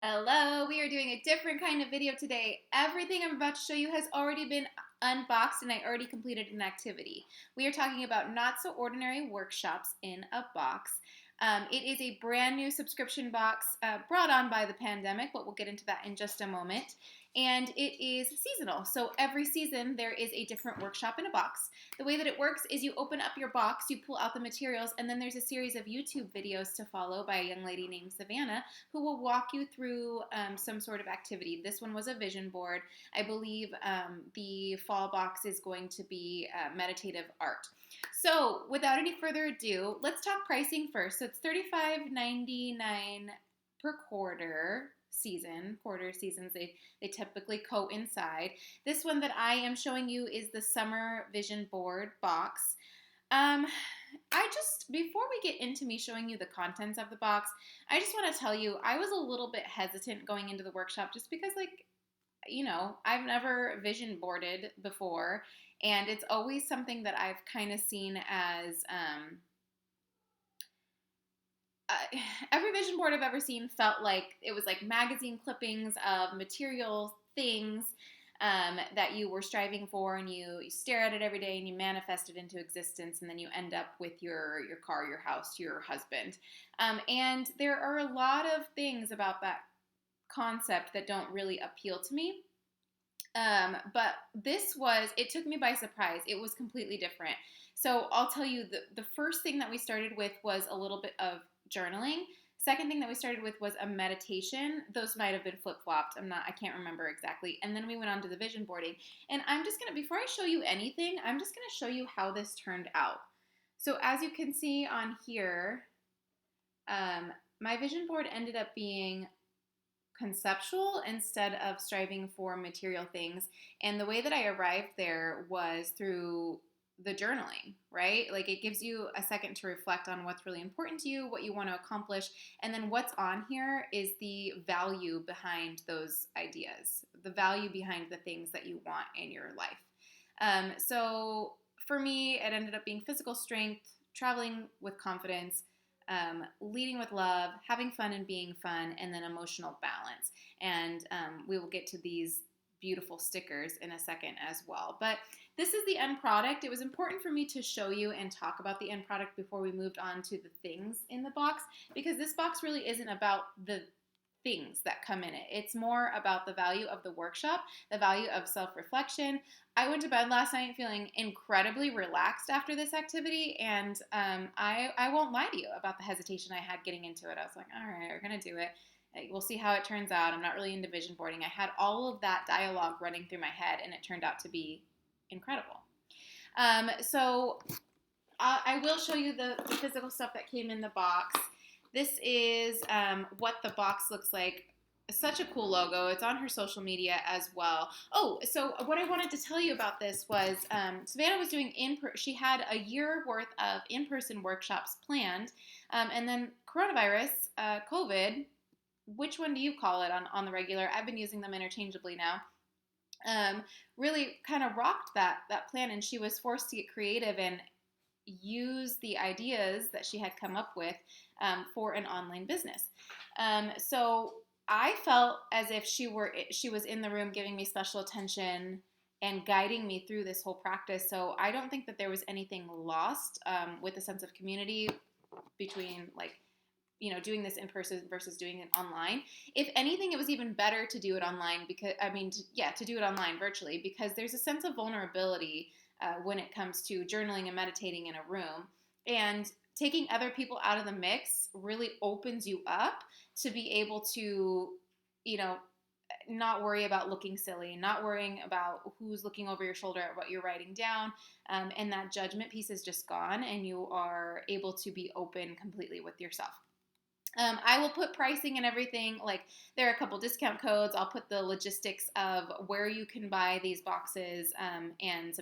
Hello, we are doing a different kind of video today. Everything I'm about to show you has already been unboxed and I already completed an activity. We are talking about Not So Ordinary Workshops in a Box. It is a brand new subscription box brought on by the pandemic, but we'll get into that in just a moment. And it is seasonal, so every season there is a different workshop in a box. The way that it works is you open up your box, you pull out the materials, and then there's a series of YouTube videos to follow by a young lady named Savannah who will walk you through some sort of activity. This one was a vision board. I believe the fall box is going to be meditative art. So without any further ado, let's talk pricing first. So it's $35.99 per quarter seasons. They typically coincide. This one that I am showing you is the summer vision board box. Before we get into me showing you the contents of the box, I just want to tell you I was a little bit hesitant going into the workshop just because, I've never vision boarded before, and it's always something that I've kind of seen as every vision board I've ever seen felt like it was like magazine clippings of material things that you were striving for, and you stare at it every day and you manifest it into existence, and then you end up with your car, your house, your husband. And there are a lot of things about that concept that don't really appeal to me. But it took me by surprise. It was completely different. So I'll tell you, the first thing that we started with was a little bit of journaling. Second thing that we started with was a meditation. Those might have been flip-flopped. I can't remember exactly. And then we went on to the vision boarding. And before I show you anything, I'm just going to show you how this turned out. So as you can see on here, my vision board ended up being conceptual instead of striving for material things. And the way that I arrived there was through the journaling, right? Like, it gives you a second to reflect on what's really important to you, what you want to accomplish, and then what's on here is the value behind those ideas, the value behind the things that you want in your life. So for me, it ended up being physical strength, traveling with confidence, leading with love, having fun and being fun, and then emotional balance. And we will get to these beautiful stickers in a second as well. But this is the end product. It was important for me to show you and talk about the end product before we moved on to the things in the box, because this box really isn't about the things that come in it. It's more about the value of the workshop, the value of self-reflection. I went to bed last night feeling incredibly relaxed after this activity, and I won't lie to you about the hesitation I had getting into it. I was like, all right, we're going to do it. We'll see how it turns out. I'm not really into vision boarding. I had all of that dialogue running through my head, and it turned out to be incredible. So I will show you the physical stuff that came in the box. This is what the box looks like. Such a cool logo. It's on her social media as well. Oh, so what I wanted to tell you about this was Savannah was doing she had a year worth of in-person workshops planned, and then coronavirus, COVID, which one do you call it on the regular? I've been using them interchangeably now. Really kind of rocked that plan, and she was forced to get creative and use the ideas that she had come up with for an online business. So I felt as if she was in the room giving me special attention and guiding me through this whole practice. So I don't think that there was anything lost with a sense of community between doing this in person versus doing it online. If anything, it was even better to do it online to do it online virtually, because there's a sense of vulnerability when it comes to journaling and meditating in a room. And taking other people out of the mix really opens you up to be able to, not worry about looking silly, not worrying about who's looking over your shoulder at what you're writing down. And that judgment piece is just gone, and you are able to be open completely with yourself. I will put pricing and everything, like there are a couple discount codes. I'll put the logistics of where you can buy these boxes and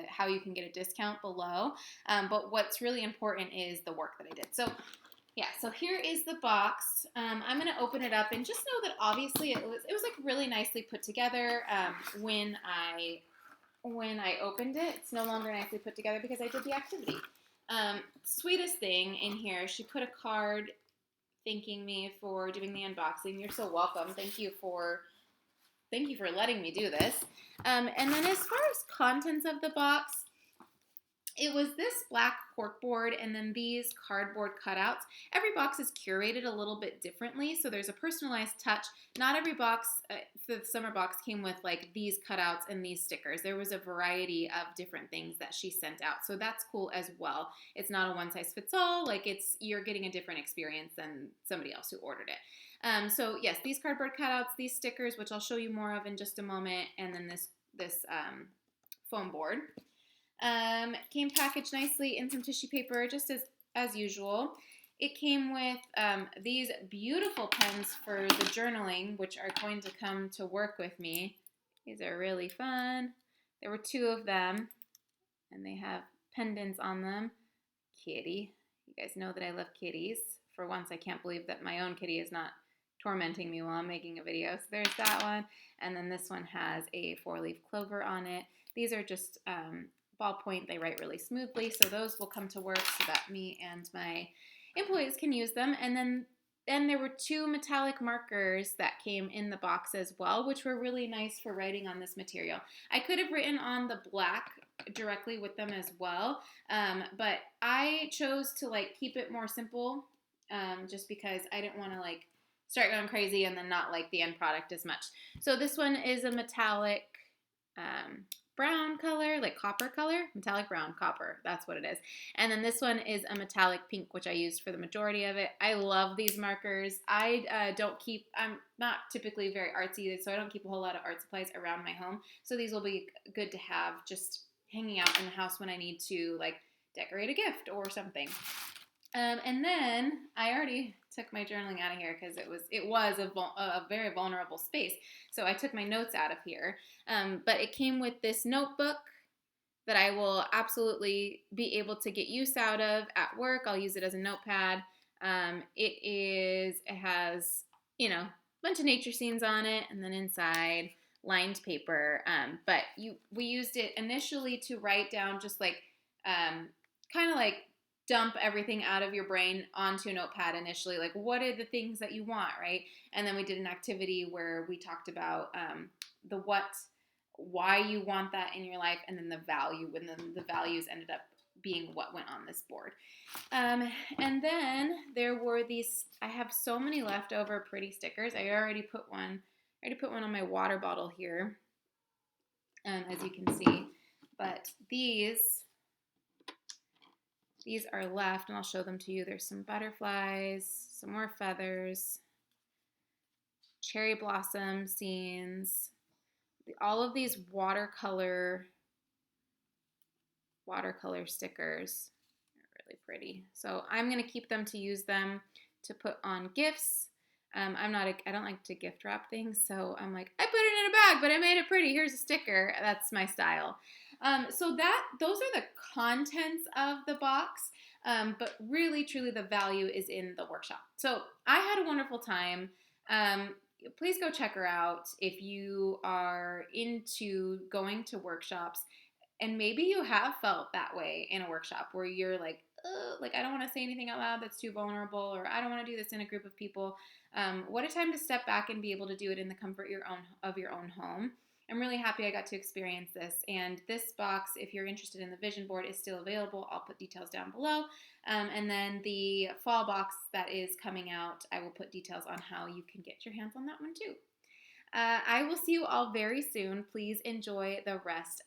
how you can get a discount below. But what's really important is the work that I did. So yeah, so here is the box. I'm going to open it up, and just know that obviously it was like really nicely put together. When I opened it, it's no longer nicely put together because I did the activity. Sweetest thing in here, she put a card thanking me for doing the unboxing. You're so welcome. Thank you for letting me do this. And then as far as contents of the box, it was this black corkboard and then these cardboard cutouts. Every box is curated a little bit differently, so there's a personalized touch. Not every box, the summer box came with like these cutouts and these stickers. There was a variety of different things that she sent out, so that's cool as well. It's not a one size fits all. Like you're getting a different experience than somebody else who ordered it. So yes, these cardboard cutouts, these stickers, which I'll show you more of in just a moment, and then this foam board. Came packaged nicely in some tissue paper, just as usual. It came with these beautiful pens for the journaling, which are going to come to work with me. These are really fun. There were 2 of them, and they have pendants on them. Kitty. You guys know that I love kitties. For once, I can't believe that my own kitty is not tormenting me while I'm making a video. So there's that one. And then this one has a 4-leaf clover on it. These are just ballpoint. They write really smoothly, so those will come to work so that me and my employees can use them. And then there were 2 metallic markers that came in the box as well, which were really nice for writing on this material. I could have written on the black directly with them as well, but I chose to like keep it more simple, just because I didn't want to like start going crazy and then not like the end product as much. So this one is a metallic brown color, like copper color, metallic brown, copper, that's what it is. And then this one is a metallic pink, which I used for the majority of it. I love these markers. I'm not typically very artsy, so I don't keep a whole lot of art supplies around my home. So these will be good to have just hanging out in the house when I need to like decorate a gift or something. And then I already took my journaling out of here because it was a very vulnerable space. So I took my notes out of here. But it came with this notebook that I will absolutely be able to get use out of at work. I'll use it as a notepad. It has, a bunch of nature scenes on it, and then inside lined paper. But we used it initially to write down just like kind of like dump everything out of your brain onto a notepad initially, like what are the things that you want, right? And then we did an activity where we talked about the what, why you want that in your life, and then the value, and then the values ended up being what went on this board. And then there were these, I have so many leftover pretty stickers. I already put one on my water bottle here, as you can see, but these are left, and I'll show them to you. There's some butterflies, some more feathers, cherry blossom scenes, all of these watercolor stickers are really pretty. So I'm going to keep them to use them to put on gifts. I don't like to gift wrap things, so I'm like, I put it in a bag, but I made it pretty. Here's a sticker. That's my style. So those are the contents of the box, but really, truly, the value is in the workshop. So I had a wonderful time. Please go check her out if you are into going to workshops, and maybe you have felt that way in a workshop where you're like, I don't want to say anything out loud that's too vulnerable, or I don't want to do this in a group of people. What a time to step back and be able to do it in the comfort of your own home. I'm really happy I got to experience this, and this box, if you're interested in the vision board, is still available. I'll put details down below, and then the fall box that is coming out, I will put details on how you can get your hands on that one too. I will see you all very soon. Please enjoy the rest of